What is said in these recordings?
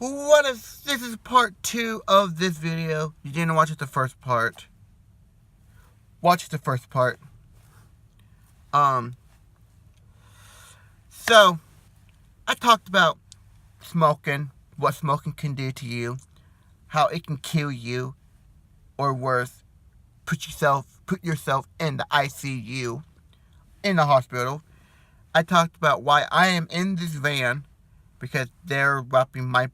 This is part 2 of this video. You didn't watch the first part. Watch the first part. So, I talked about smoking, what smoking can do to you, how it can kill you, or worse, put yourself in the ICU, in the hospital. I talked about why I am in this van, because they're wrapping my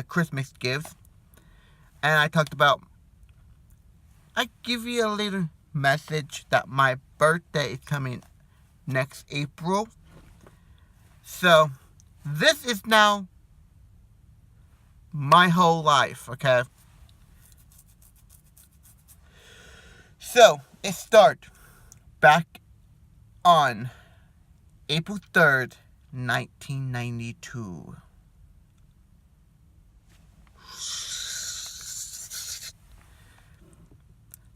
Christmas gifts. And I talked about, I give you a little message that my birthday is coming next April. So, this is now my whole life, okay? So, it started back on April 3rd, 1992.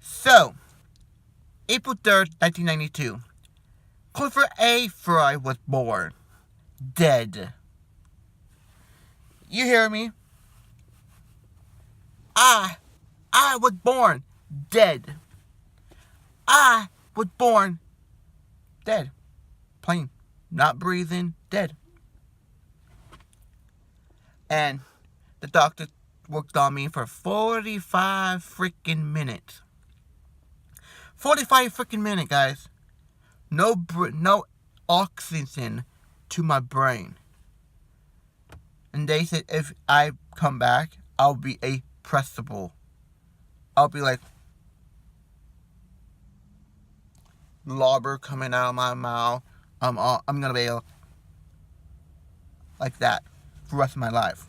So, April 3rd, 1992. Clifford A. Fry was born. Dead. You hear me? I was born dead. I was born dead. Plain. Not breathing. Dead. And the doctor worked on me for 45 freaking minutes. 45 freaking minutes, guys. No oxygen to my brain. And they said if I come back, I'll be a pressable. I'll be like lobber coming out of my mouth. I'm gonna be like that for the rest of my life.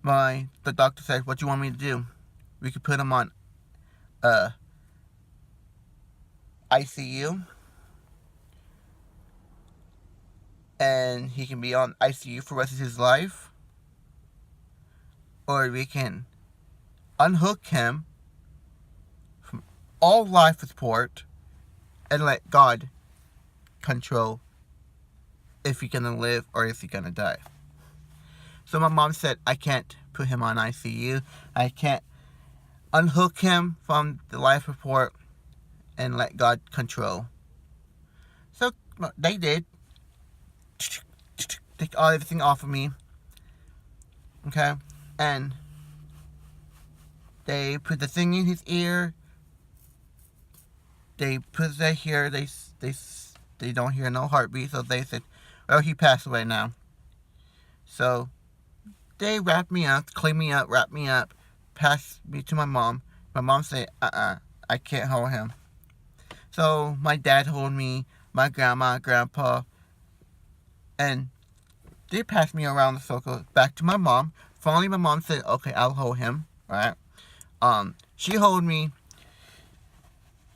The doctor said, "What do you want me to do? We could put him on ICU, and he can be on ICU for the rest of his life, or we can unhook him from all life support and let God control if he's gonna live or if he's gonna die." So my mom said, I can't put him on ICU. I can't unhook him from the life support and let God control. So they did. Take everything off of me. Okay? And they put the thing in his ear. They put that here. They don't hear no heartbeat. So they said, well, he passed away now. So they wrapped me up, cleaned me up, wrapped me up, passed me to my mom. My mom said, I can't hold him. So my dad held me, my grandma, grandpa, and they passed me around the circle back to my mom. Finally, my mom said, okay, I'll hold him, right? She held me.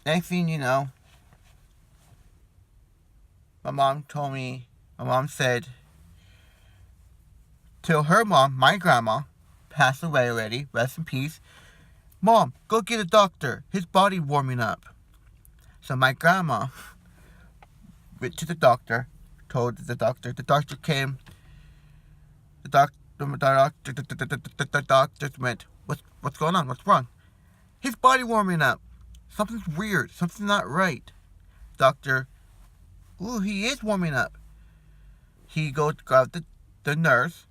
Next thing you know, my mom said, till her mom, my grandma, passed away already, rest in peace, Mom, go get a doctor, his body warming up. So my grandma went to the doctor, told the doctor came, the doctor went, what's going on, what's wrong? His body warming up, something's weird, something's not right. Doctor, ooh, he is warming up. He go to grab the nurse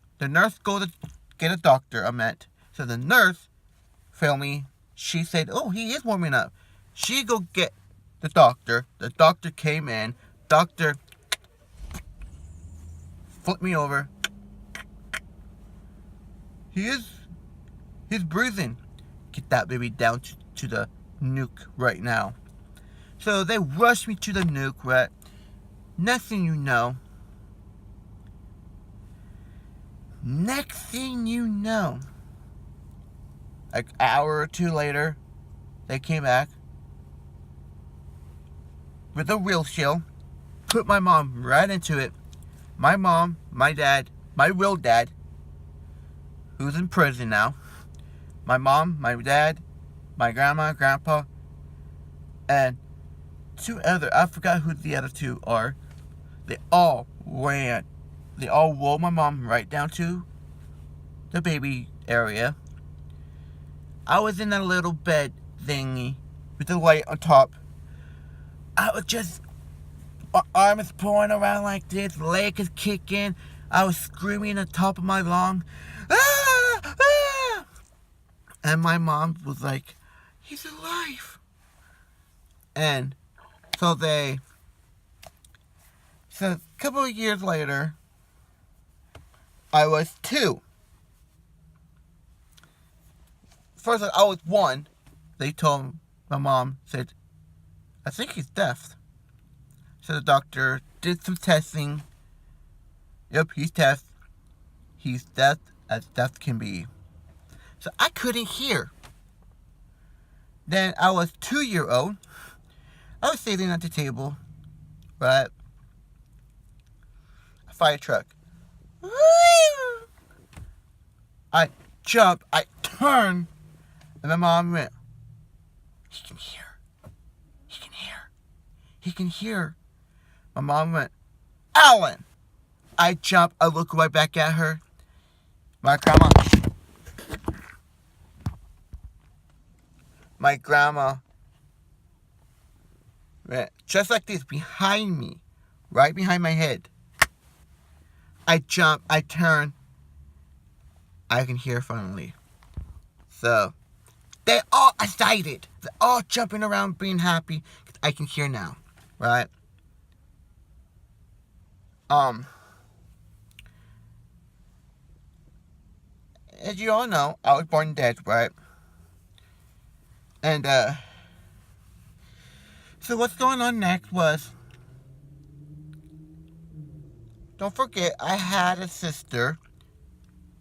go to get a doctor, So the nurse, she said, oh, he is warming up. She go get the doctor came in, doctor flipped me over. He's breathing. Get that baby down to the nuke right now. So they rushed me to the nuke, right? Next thing you know, like an hour or two later, they came back with a wheelchair, put my mom right into it. My mom, my dad, my real dad, who's in prison now, my mom, my dad, my grandma, grandpa, and two other, I forgot who the other two are. They all ran. They all rolled my mom right down to the baby area. I was in that little bed thingy with the light on top. I was just, my arm is pulling around like this, leg is kicking. I was screaming at the top of my lungs. Ah! Ah! And my mom was like, he's alive. And so a couple of years later, I was 2. First, I was 1. They told my mom, said, I think he's deaf. So the doctor did some testing. Yep, he's deaf. He's deaf as deaf can be. So I couldn't hear. Then I was 2-year-old. I was sitting at the table, right? A fire truck. I jumped, I turned, and my mom went, he can hear. He can hear. He can hear. My mom went, Alan! I jumped, I looked right back at her. My grandma went just like this, behind me, right behind my head. I jumped, I turned, I can hear finally. So, they all excited. They're all jumping around, being happy. I can hear now, right? As you all know, I was born dead, right? And, so what's going on next was, don't forget, I had a sister.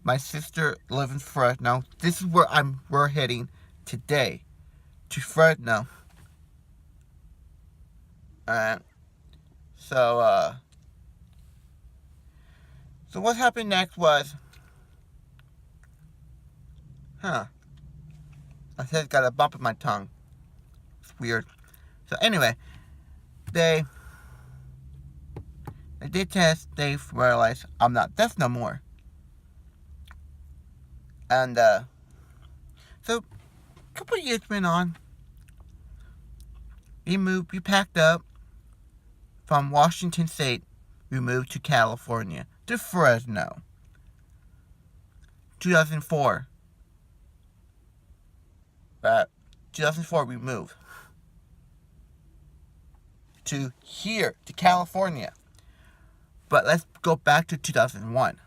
My sister lives in Fresno. This is where we're heading today, to Fresno. Alright. So what happened next was, my head got a bump in my tongue. It's weird. So anyway, they did test. They realized I'm not deaf no more. And so a couple of years went on. We packed up from Washington State. We moved to California, to Fresno. 2004. 2004 we moved to here, to California. But let's go back to 2001.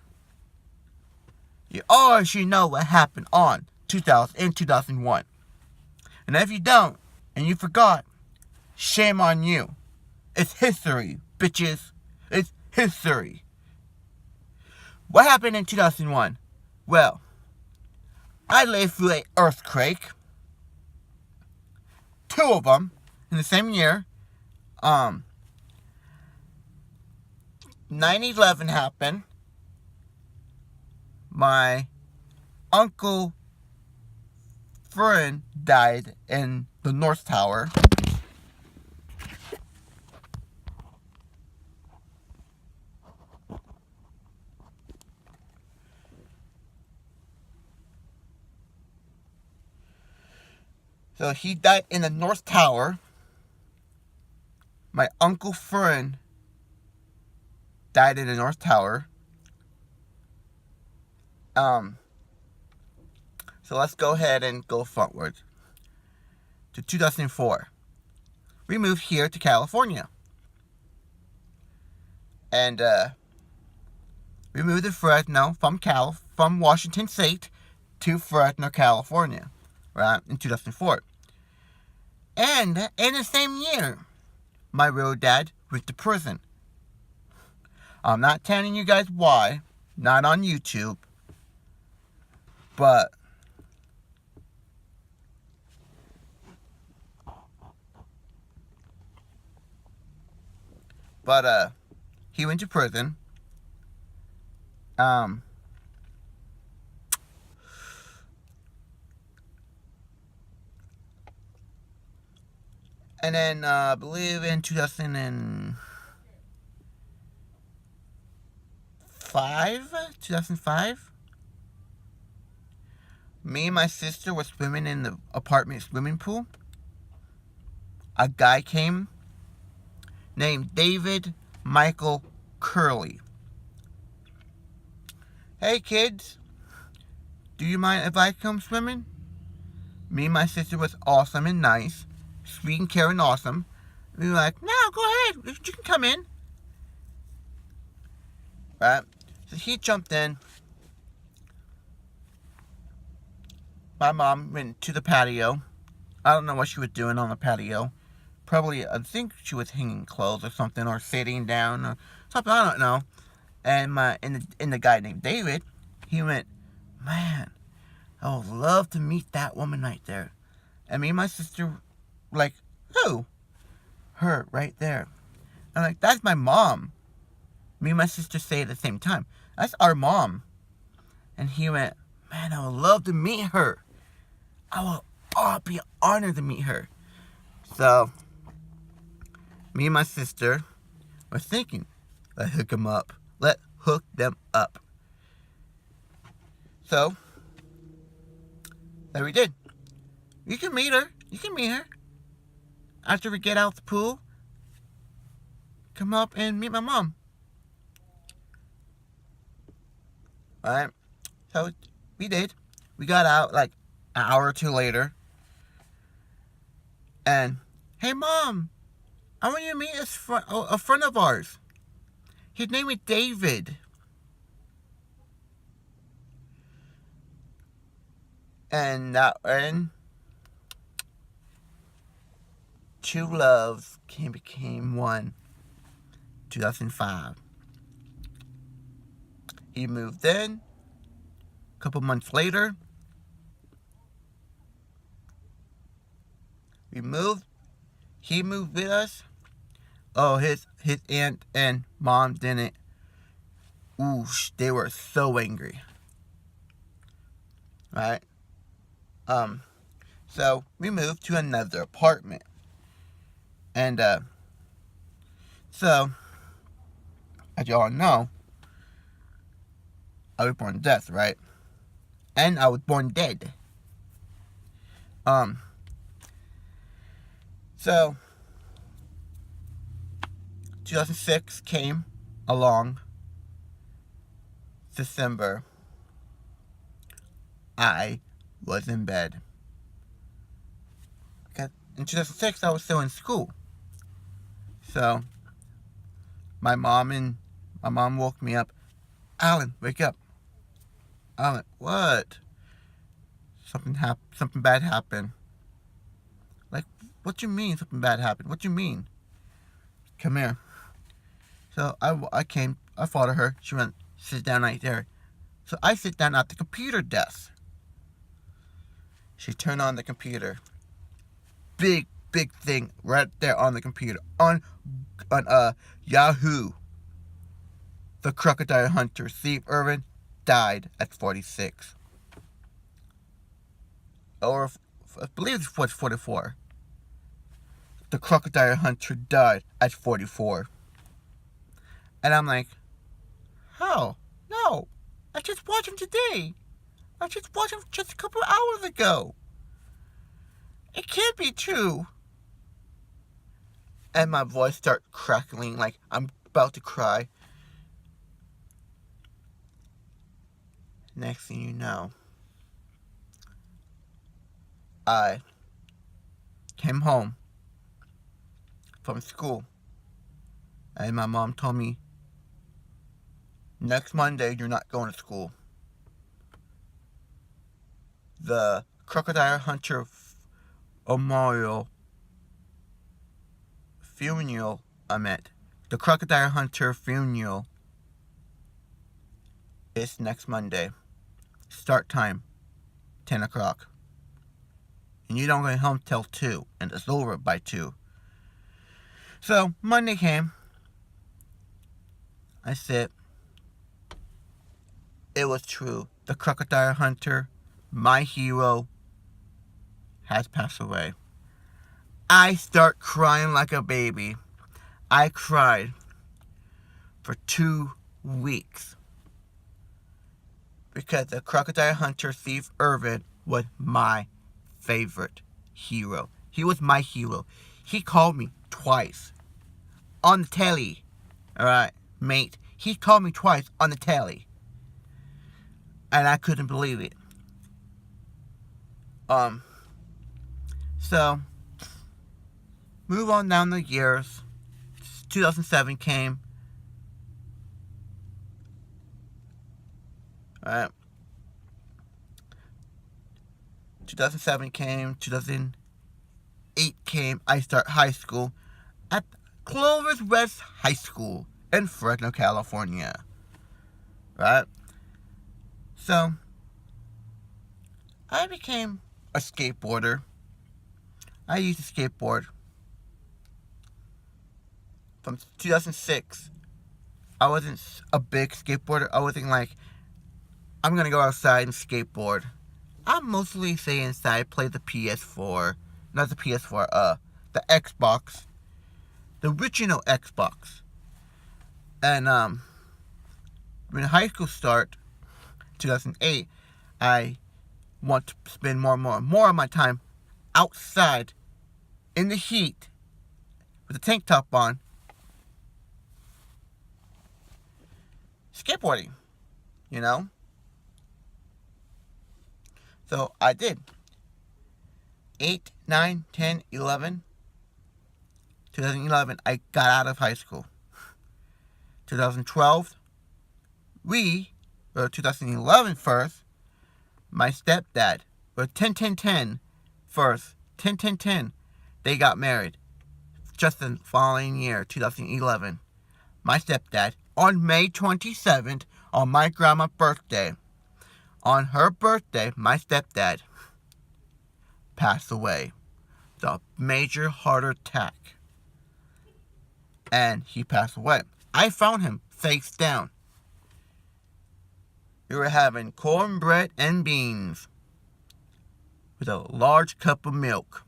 You all should know what happened in 2001. And if you don't, and you forgot, shame on you. It's history, bitches. It's history. What happened in 2001? Well, I lived through an earthquake. 2 of them in the same year. 9/11 happened. My uncle friend died in the North Tower. So he died in the North Tower. My uncle friend died in the North Tower. So let's go ahead and go frontward to 2004. We moved here to California. And we moved to Fresno from Washington State to Fresno, California, right, in 2004. And in the same year, my real dad went to prison. I'm not telling you guys why, not on YouTube, but he went to prison. And then, I believe in 2005, Me and my sister were swimming in the apartment swimming pool. A guy came named David Michael Curley. Hey kids, do you mind if I come swimming? Me and my sister was awesome and nice, sweet and caring, awesome. We were like, no, go ahead, you can come in. Right? So he jumped in. My mom went to the patio. I don't know what she was doing on the patio. Probably, I think she was hanging clothes or something, or sitting down or something. I don't know. And the guy named David, he went, man, I would love to meet that woman right there. And me and my sister, like, who? Her right there. I'm like, that's my mom. Me and my sister say at the same time, that's our mom. And he went, man, I would love to meet her. I would be honored to meet her. So, me and my sister were thinking, let's hook them up. Let's hook them up. So, that we did. You can meet her. You can meet her. After we get out the pool, come up and meet my mom. Alright? So, we did. We got out like an hour or two later. And, hey mom, I want you to meet a friend of ours. His name is David. And two loves became one. 2005. He moved in. A couple months later, we moved. He moved with us. Oh, his aunt and mom didn't. Ooh, they were so angry. Right? So we moved to another apartment. And, so, as y'all know, I was born deaf, right? And I was born dead. So, 2006 came along. December. I was in bed. Because in 2006, I was still in school. So, my mom woke me up. Alan, wake up. Alan, what? Something bad happened. Like, what you mean something bad happened? What you mean? Come here. So I came, I followed her. She went, sit down right there. So I sit down at the computer desk. She turned on the computer. Big thing right there on the computer. On Yahoo. The crocodile hunter, Steve Irwin, died at 46. Or, I believe it was 44. The crocodile hunter died at 44. And I'm like, how? No. I just watched him today. I just watched him just a couple hours ago. It can't be true. And my voice starts crackling like I'm about to cry. Next thing you know, I came home from school. And my mom told me, next Monday, you're not going to school. The crocodile hunter memorial funeral, the crocodile hunter funeral is next Monday. Start time, 10 o'clock. And you don't get home till 2, and it's over by 2. So, Monday came. I said, it was true. The crocodile hunter, my hero, has passed away. I start crying like a baby. I cried for 2 weeks. Because the crocodile hunter, Steve Irwin, was my favorite hero. He was my hero. He called me twice on the telly. Alright, mate. He called me twice on the telly. And I couldn't believe it. So, move on down the years. 2007 came. Alright. 2007 came. 2008 came. I start high school at Clovis West High School in Fresno, California. Right? So, I became a skateboarder. I used to skateboard from 2006. I wasn't a big skateboarder. I wasn't like, I'm gonna go outside and skateboard. I mostly stay inside, play the PS4. Not the PS4, the Xbox. The original Xbox. And, when high school started, 2008, I want to spend more of my time outside in the heat with a tank top on, skateboarding, you know? So I did. 8, 9, 10, 11. 2011, I got out of high school. 2012, 2011 first, my stepdad, 10 first, 10, they got married. Just the following year, 2011, my stepdad, on May 27th, on my grandma's birthday, on her birthday, my stepdad passed away. The major heart attack. And he passed away. I found him face down. We were having cornbread and beans with a large cup of milk.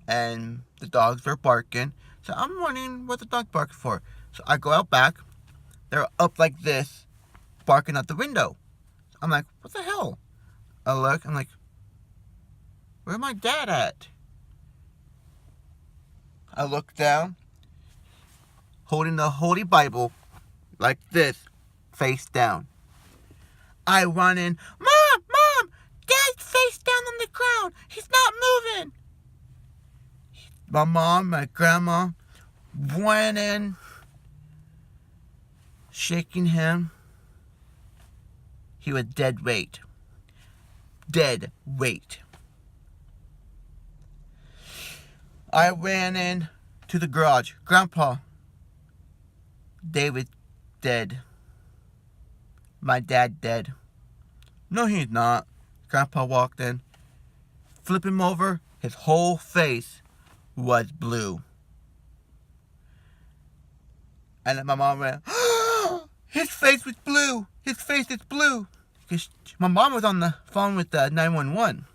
And the dogs were barking. So I'm wondering what the dog's barking for. So I go out back. They're up like this, barking out the window. I'm like, what the hell? I look. I'm like, where's my dad at? I look down, holding the Holy Bible like this, face down. I run in. Mom! Dad's face down on the ground. He's not moving. My mom, my grandma went in, shaking him. He was dead weight. Dead weight. I ran in to the garage. Grandpa, David dead. My dad dead. No, he's not. Grandpa walked in. Flip him over. His whole face was blue. And then my mom went, his face was blue. His face is blue. Because my mom was on the phone with 911.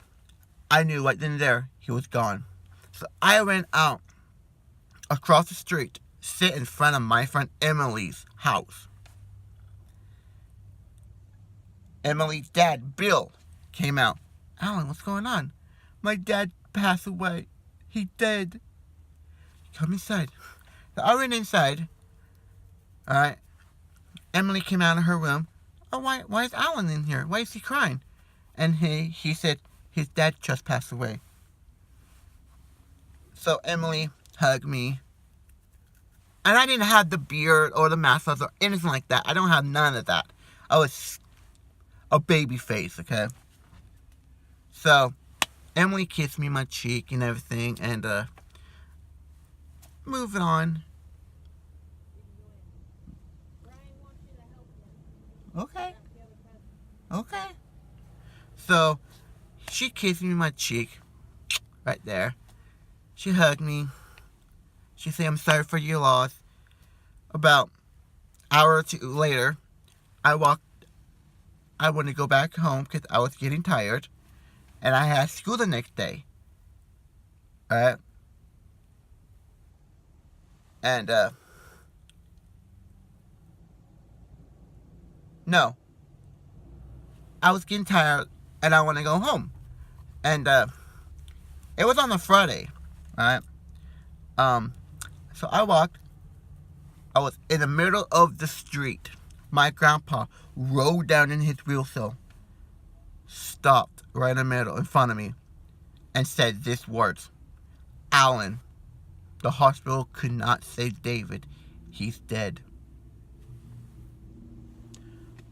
I knew right then and there he was gone. So I ran out across the street, sit in front of my friend Emily's house. Emily's dad, Bill, came out. Alan, what's going on? My dad passed away. He dead. Come inside. So I went inside. Alright. Emily came out of her room. Oh, why is Alan in here? Why is he crying? And he said his dad just passed away. So Emily hugged me. And I didn't have the beard or the mustache or anything like that. I don't have none of that. I was a baby face, okay? So Emily kissed me on my cheek and everything, and moving on. Okay. So she kissed me on my cheek, right there. She hugged me. She said, I'm sorry for your loss. About an hour or two later, I wanted to go back home because I was getting tired. And I had school the next day. Alright? And, no. I was getting tired and I want to go home. And it was on a Friday, right? So I walked. I was in the middle of the street. My grandpa rolled down in his wheelchair, stopped right in the middle in front of me, and said these words: "Alan, the hospital could not save David. He's dead."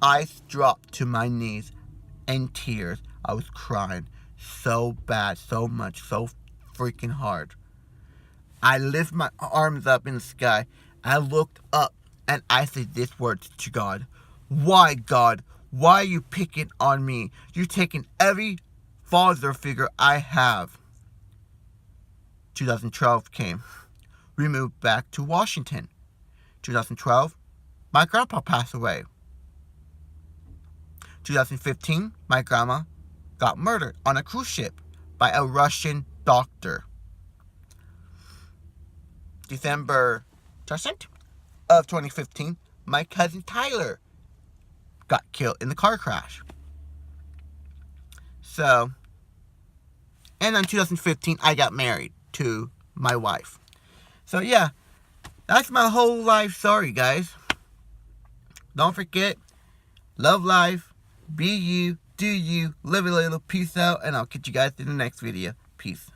I dropped to my knees in tears. I was crying so bad, so much, so freaking hard. I lifted my arms up in the sky. I looked up and I said these words to God: "Why, God? Why are you picking on me? You're taking every father figure I have." 2012 came. We moved back to Washington. 2012, my grandpa passed away. 2015, my grandma got murdered on a cruise ship by a Russian doctor. December 2nd of 2015, my cousin Tyler got killed in the car crash. So, and in 2015, I got married to my wife. So yeah, that's my whole life story, guys. Don't forget, love life, be you, do you, live a little, peace out, and I'll catch you guys in the next video. Peace.